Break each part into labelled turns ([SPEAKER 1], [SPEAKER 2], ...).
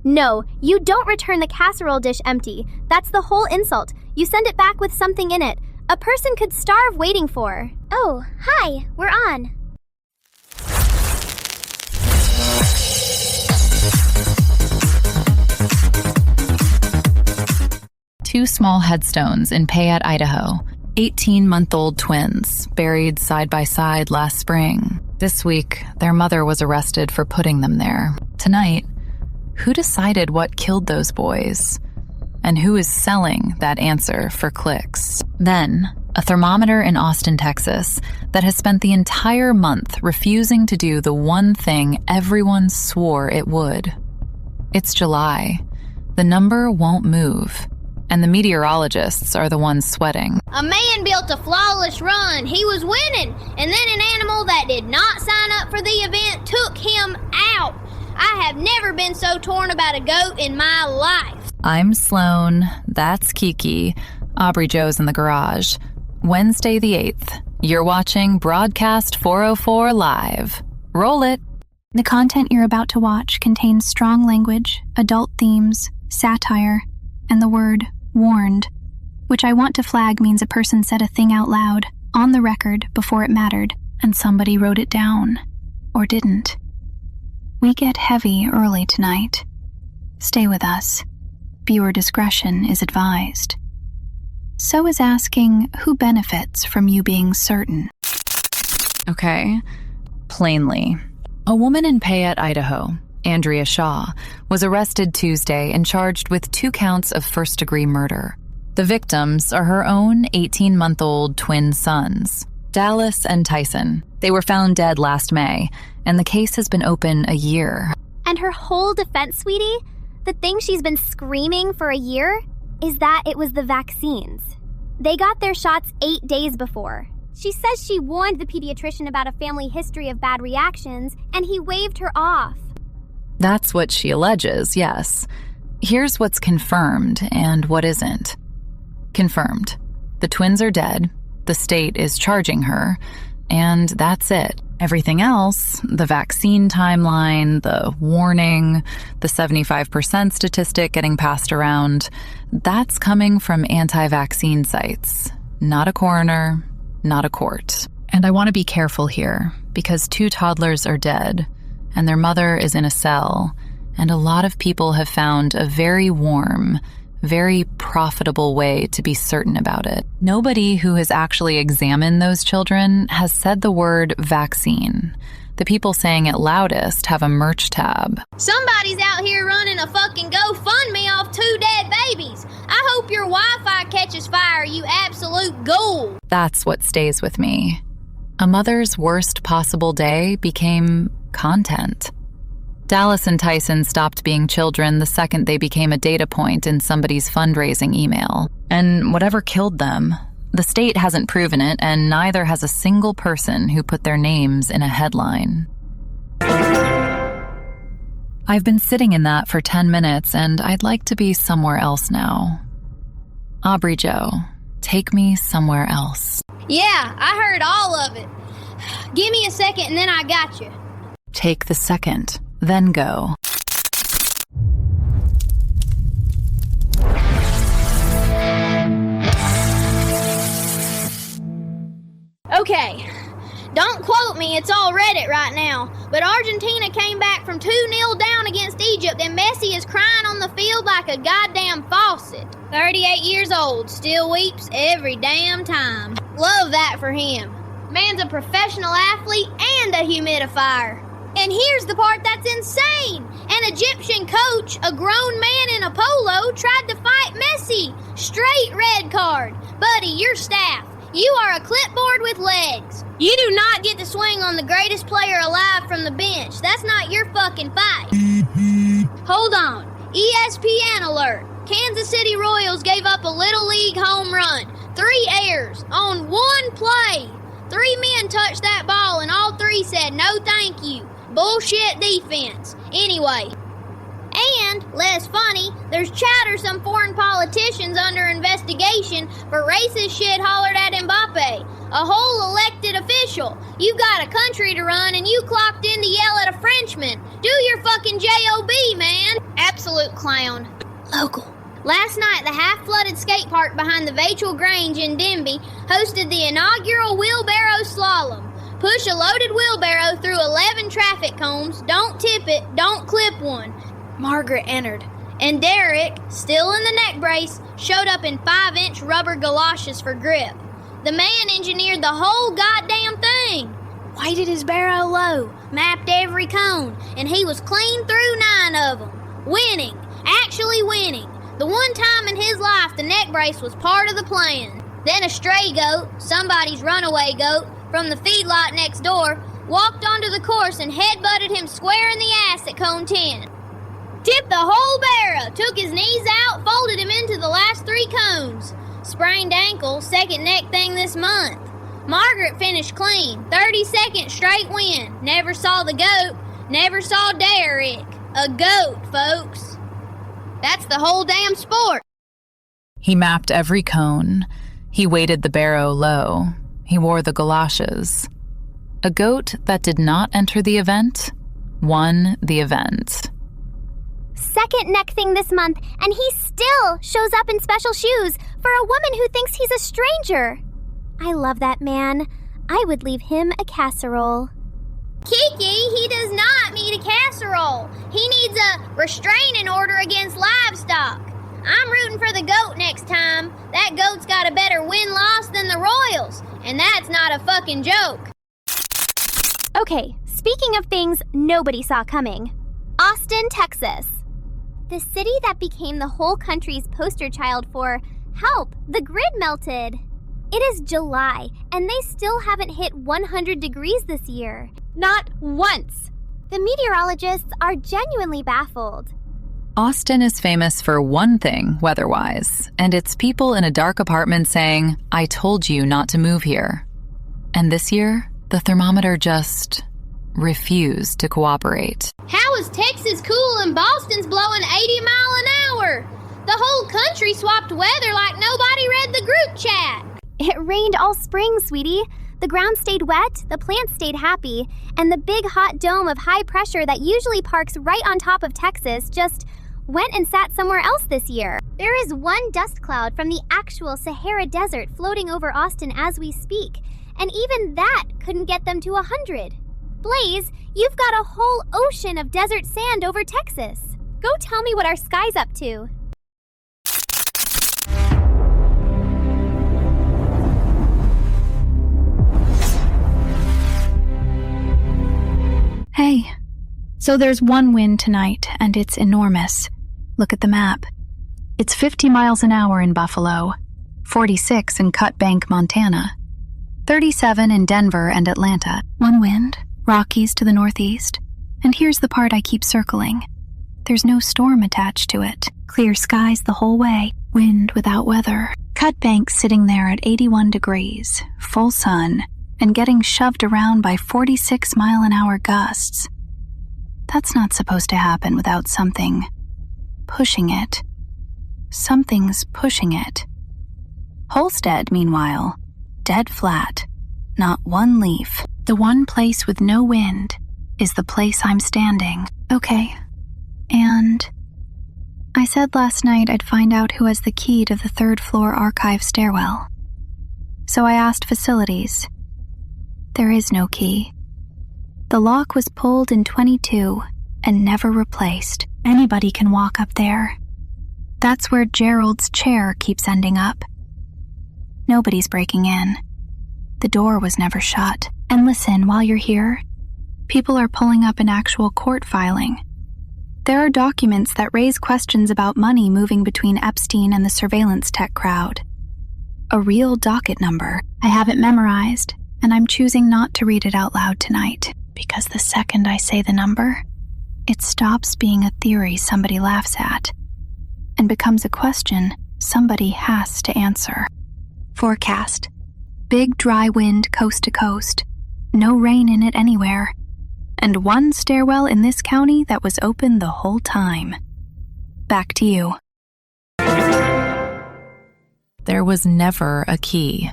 [SPEAKER 1] No, you don't return the casserole dish empty. That's the whole insult. You send it back with something in it. A person could starve waiting for.
[SPEAKER 2] Oh, hi, we're on.
[SPEAKER 3] Two small headstones in Payette, Idaho. 18-month-old twins, buried side by side last spring. This week, their mother was arrested for putting them there. Tonight, who decided what killed those boys? And who is selling that answer for clicks? Then, a thermometer in Austin, Texas, that has spent the entire month refusing to do the one thing everyone swore it would. It's July. The number won't move. And the meteorologists are the ones sweating.
[SPEAKER 4] A man built a flawless run. He was winning. And then an animal that did not sign up for the event took him out. I have never been so torn about a goat in my life.
[SPEAKER 3] I'm Sloan. That's Kiki. Aubrey Joe's in the garage. Wednesday the 8th. You're watching Broadcast 404 Live. Roll it.
[SPEAKER 2] The content you're about to watch contains strong language, adult themes, satire, and the word warned, which I want to flag means a person said a thing out loud, on the record, before it mattered, and somebody wrote it down, or didn't. We get heavy early tonight. Stay with us. Viewer discretion is advised. So is asking who benefits from you being certain.
[SPEAKER 3] Okay. Plainly. A woman in Payette, Idaho, Andrea Shaw, was arrested Tuesday and charged with 2 counts of first-degree murder. The victims are her own 18-month-old twin sons, Dallas and Tyson. They were found dead last May, and the case has been open a year.
[SPEAKER 1] And her whole defense, sweetie, the thing she's been screaming for a year, is that it was the vaccines. They got their shots 8 days before. She says she warned the pediatrician about a family history of bad reactions, and he waved her off.
[SPEAKER 3] That's what she alleges, yes. Here's what's confirmed and what isn't. Confirmed. The twins are dead, the state is charging her, and that's it. Everything else, the vaccine timeline, the warning, the 75% statistic getting passed around, that's coming from anti-vaccine sites. Not a coroner, not a court. And I want to be careful here, because 2 toddlers are dead, and their mother is in a cell, and a lot of people have found a very warm, very profitable way to be certain about it. Nobody who has actually examined those children has said the word vaccine. The people saying it loudest have a merch tab.
[SPEAKER 4] Somebody's out here running a fucking GoFundMe off 2 dead babies. I hope your Wi-Fi catches fire, you absolute ghoul.
[SPEAKER 3] That's what stays with me. A mother's worst possible day became content. Dallas and Tyson stopped being children the second they became a data point in somebody's fundraising email. And whatever killed them, the state hasn't proven it, and neither has a single person who put their names in a headline. I've been sitting in that for 10 minutes, and I'd like to be somewhere else now. Aubrey Joe, take me somewhere else.
[SPEAKER 4] Yeah, I heard all of it. Give me a second and then I got you.
[SPEAKER 3] Take the second, then go.
[SPEAKER 4] Okay, don't quote me, it's all Reddit right now, but Argentina came back from 2-0 down against Egypt and Messi is crying on the field like a goddamn faucet. 38 years old, still weeps every damn time. Love that for him. Man's a professional athlete and a humidifier. And here's the part that's insane. An Egyptian coach, a grown man in a polo, tried to fight Messi. Straight red card. Buddy, your staff. You are a clipboard with legs. You do not get to swing on the greatest player alive from the bench. That's not your fucking fight. Hold on. ESPN alert. Kansas City Royals gave up a Little League home run. 3 errors on 1 play. 3 men touched that ball and all 3 said no thank you. Bullshit defense. Anyway. And, less funny, there's chatter some foreign politicians under investigation for racist shit hollered at Mbappe. A whole elected official. You've got a country to run and you clocked in to yell at a Frenchman. Do your fucking J.O.B., man. Absolute clown.
[SPEAKER 5] Local.
[SPEAKER 4] Last night, the half-flooded skate park behind the Vachel Grange in Denby hosted the inaugural wheelbarrow slalom. Push a loaded wheelbarrow through 11 traffic cones, don't tip it, don't clip one.
[SPEAKER 5] Margaret entered.
[SPEAKER 4] And Derek, still in the neck brace, showed up in 5-inch rubber galoshes for grip. The man engineered the whole goddamn thing.
[SPEAKER 5] Weighted his barrow low.
[SPEAKER 4] Mapped every cone, and he was clean through 9 of them. Winning. Actually winning. The one time in his life the neck brace was part of the plan. Then a stray goat, somebody's runaway goat, from the feedlot next door, walked onto the course and headbutted him square in the ass at cone 10. Tipped the whole barrow, took his knees out, folded him into the last 3 cones. Sprained ankle, second neck thing this month. Margaret finished clean, 32nd straight win. Never saw the goat, never saw Derek. A goat, folks. That's the whole damn sport.
[SPEAKER 3] He mapped every cone. He weighted the barrow low. He wore the galoshes. A goat that did not enter the event won the event.
[SPEAKER 1] Second neck thing this month, and he still shows up in special shoes for a woman who thinks he's a stranger. I love that man. I would leave him a casserole.
[SPEAKER 4] Kiki, he does not need a casserole. He needs a restraining order against livestock. I'm rooting for the goat next time. That goat's got a better win-loss than the Royals, and that's not a fucking joke.
[SPEAKER 1] Okay, speaking of things nobody saw coming. Austin, Texas. The city that became the whole country's poster child for, help, the grid melted. It is July, and they still haven't hit 100 degrees this year. Not once. The meteorologists are genuinely baffled.
[SPEAKER 3] Austin is famous for one thing, weather-wise, and it's people in a dark apartment saying, "I told you not to move here." And this year, the thermometer just refused to cooperate.
[SPEAKER 4] How is Texas cool and Boston's blowing 80 mile an hour? The whole country swapped weather like nobody read the group chat.
[SPEAKER 1] It rained all spring, sweetie. The ground stayed wet, the plants stayed happy, and the big hot dome of high pressure that usually parks right on top of Texas just went and sat somewhere else this year. There is one dust cloud from the actual Sahara Desert floating over Austin as we speak, and even that couldn't get them to 100. Blaze, you've got a whole ocean of desert sand over Texas. Go tell me what our sky's up to.
[SPEAKER 2] Hey, so there's one wind tonight, and it's enormous. Look at the map. It's 50 miles an hour in Buffalo, 46 in Cut Bank, Montana, 37 in Denver and Atlanta. One wind, Rockies to the northeast. And here's the part I keep circling. There's no storm attached to it. Clear skies the whole way, wind without weather. Cut Bank sitting there at 81 degrees, full sun, and getting shoved around by 46-mile-an-hour gusts. That's not supposed to happen without something pushing it. Something's pushing it. Holstead, meanwhile, dead flat, not one leaf. The one place with no wind is the place I'm standing. Okay, and I said last night I'd find out who has the key to the third-floor archive stairwell. So I asked facilities. There is no key. The lock was pulled in 22 and never replaced. Anybody can walk up there. That's where Gerald's chair keeps ending up. Nobody's breaking in. The door was never shut. And listen, while you're here, people are pulling up an actual court filing. There are documents that raise questions about money moving between Epstein and the surveillance tech crowd. A real docket number. I have it memorized, and I'm choosing not to read it out loud tonight, because the second I say the number, it stops being a theory somebody laughs at, and becomes a question somebody has to answer. Forecast. Big dry wind coast to coast. No rain in it anywhere. And one stairwell in this county that was open the whole time. Back to you.
[SPEAKER 3] There was never a key.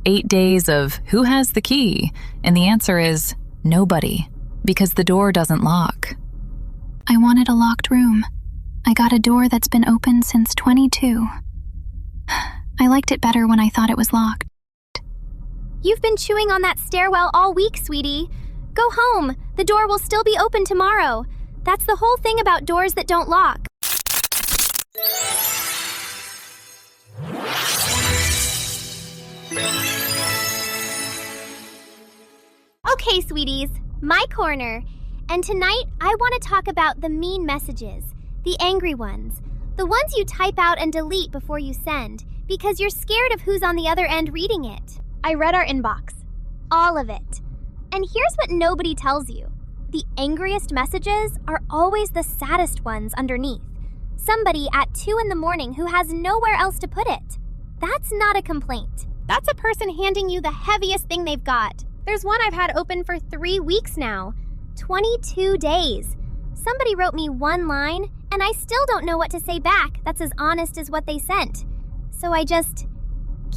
[SPEAKER 3] 8 days of who has the key? And the answer is nobody, because the door doesn't lock.
[SPEAKER 2] I wanted a locked room. I got a door that's been open since 22. I liked it better when I thought it was locked.
[SPEAKER 1] You've been chewing on that stairwell all week, sweetie. Go home. The door will still be open tomorrow. That's the whole thing about doors that don't lock. Okay, sweeties, my corner. And tonight, I want to talk about the mean messages, the angry ones, the ones you type out and delete before you send, because you're scared of who's on the other end reading it. I read our inbox, all of it. And here's what nobody tells you. The angriest messages are always the saddest ones underneath. Somebody at 2 a.m. who has nowhere else to put it. That's not a complaint. That's a person handing you the heaviest thing they've got. There's one I've had open for 3 weeks now. 22 days. Somebody wrote me one line, and I still don't know what to say back that's as honest as what they sent. So I just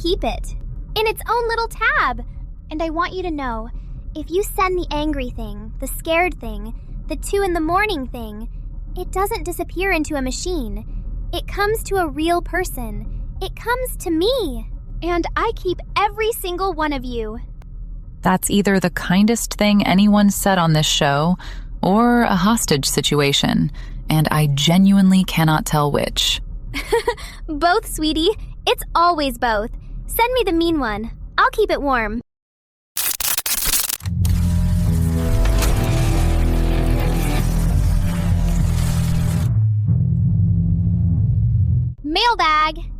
[SPEAKER 1] keep it in its own little tab. And I want you to know, if you send the angry thing, the scared thing, the 2 a.m. thing, it doesn't disappear into a machine. It comes to a real person. It comes to me. And I keep every single one of you.
[SPEAKER 3] That's either the kindest thing anyone said on this show or a hostage situation, and I genuinely cannot tell which.
[SPEAKER 1] Both, sweetie. It's always both. Send me the mean one. I'll keep it warm. Mailbag.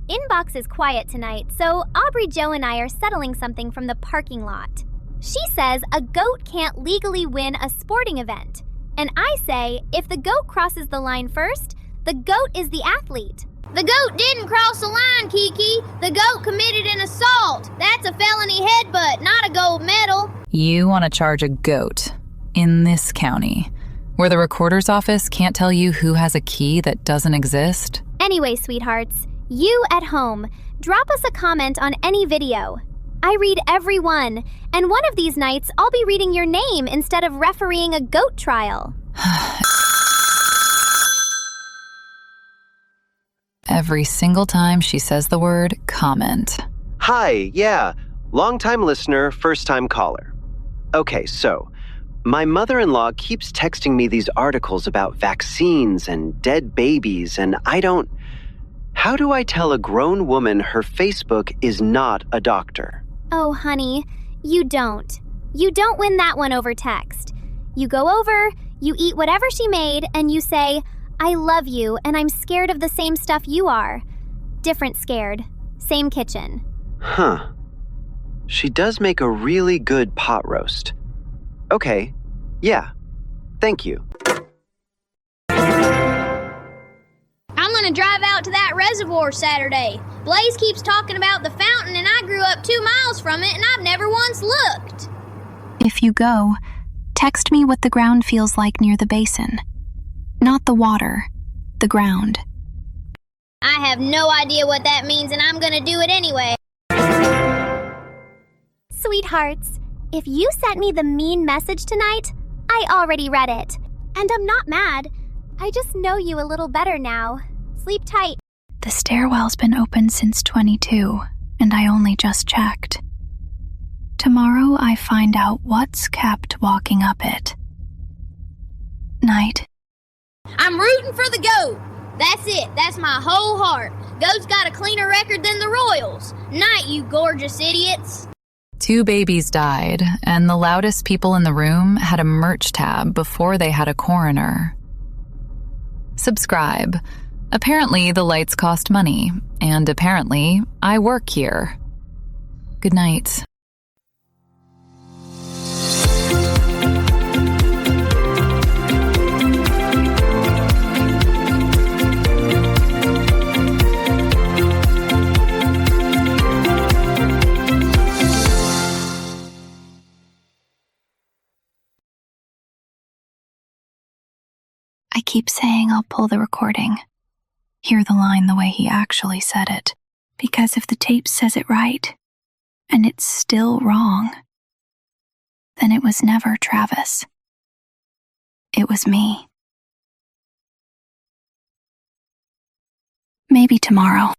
[SPEAKER 1] Inbox is quiet tonight, so Aubrey, Joe, and I are settling something from the parking lot. She says a goat can't legally win a sporting event. And I say, if the goat crosses the line first, the goat is the athlete.
[SPEAKER 4] The goat didn't cross the line, Kiki. The goat committed an assault. That's a felony headbutt, not a gold medal.
[SPEAKER 3] You want to charge a goat in this county, where the recorder's office can't tell you who has a key that doesn't exist?
[SPEAKER 1] Anyway, sweethearts, you at home, drop us a comment on any video. I read every one, and one of these nights I'll be reading your name instead of refereeing a goat trial.
[SPEAKER 3] Every single time she says the word comment.
[SPEAKER 6] Hi, yeah. Long-time listener, first-time caller. Okay, so my mother-in-law keeps texting me these articles about vaccines and dead babies, and how do I tell a grown woman her Facebook is not a doctor?
[SPEAKER 1] Oh, honey, you don't. You don't win that one over text. You go over, you eat whatever she made, and you say, I love you, and I'm scared of the same stuff you are. Different scared. Same kitchen.
[SPEAKER 6] Huh. She does make a really good pot roast. Okay, yeah. Thank you.
[SPEAKER 4] I'm gonna drive out to that reservoir Saturday. Blaze keeps talking about the fountain, and I grew up 2 miles from it, and I've never once looked.
[SPEAKER 2] If you go, text me what the ground feels like near the basin. Not the water, the ground.
[SPEAKER 4] I have no idea what that means, and I'm gonna do it anyway.
[SPEAKER 1] Sweethearts, if you sent me the mean message tonight, I already read it. And I'm not mad. I just know you a little better now. Sleep tight.
[SPEAKER 2] The stairwell's been open since 22, and I only just checked. Tomorrow I find out what's kept walking up it. Night.
[SPEAKER 4] I'm rooting for the goat. That's it. That's my whole heart. Goat's got a cleaner record than the Royals. Night, you gorgeous idiots.
[SPEAKER 3] 2 babies died, and the loudest people in the room had a merch tab before they had a coroner. Subscribe. Apparently, the lights cost money, and apparently, I work here. Good night.
[SPEAKER 2] I keep saying I'll pull the recording. Hear the line the way he actually said it. Because if the tape says it right, and it's still wrong, then it was never Travis. It was me. Maybe tomorrow.